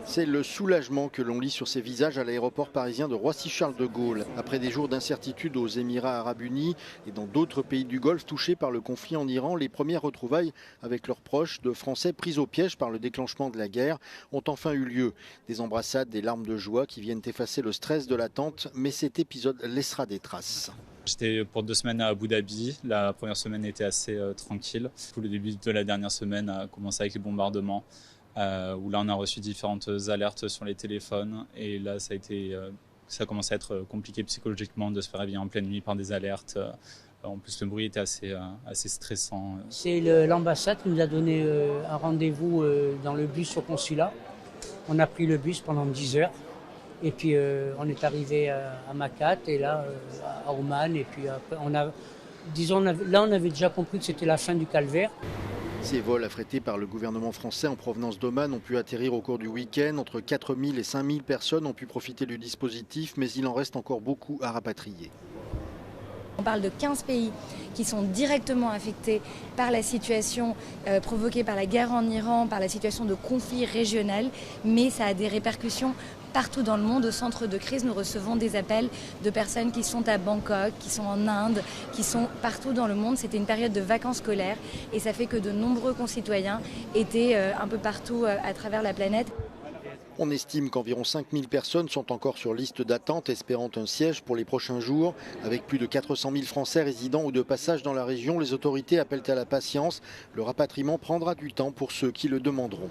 C'est le soulagement que l'on lit sur ces visages à l'aéroport parisien de Roissy-Charles de Gaulle. Après des jours d'incertitude aux Émirats arabes unis et dans d'autres pays du Golfe touchés par le conflit en Iran, les premières retrouvailles avec leurs proches de Français pris au piège par le déclenchement de la guerre ont enfin eu lieu. Des embrassades, des larmes de joie qui viennent effacer le stress de l'attente, mais cet épisode laissera des traces. J'étais pour 2 semaines à Abu Dhabi. La première semaine était assez tranquille. Le début de la dernière semaine a commencé avec les bombardements. Où là on a reçu différentes alertes sur les téléphones et là ça a commencé à être compliqué psychologiquement de se faire réveiller en pleine nuit par des alertes. En plus le bruit était assez stressant. C'est l'ambassade qui nous a donné un rendez-vous dans le bus au consulat. On a pris le bus pendant 10 heures et puis on est arrivé à Mascate et là à Oman et puis après on avait déjà compris que c'était la fin du calvaire. Ces vols affrétés par le gouvernement français en provenance d'Oman ont pu atterrir au cours du week-end. Entre 4 000 et 5 000 personnes ont pu profiter du dispositif, mais il en reste encore beaucoup à rapatrier. On parle de 15 pays qui sont directement affectés par la situation provoquée par la guerre en Iran, par la situation de conflit régional, mais ça a des répercussions partout dans le monde. Au centre de crise, nous recevons des appels de personnes qui sont à Bangkok, qui sont en Inde, qui sont partout dans le monde. C'était une période de vacances scolaires et ça fait que de nombreux concitoyens étaient un peu partout à travers la planète. On estime qu'environ 5 000 personnes sont encore sur liste d'attente espérant un siège pour les prochains jours. Avec plus de 400 000 Français résidant ou de passage dans la région, les autorités appellent à la patience. Le rapatriement prendra du temps pour ceux qui le demanderont.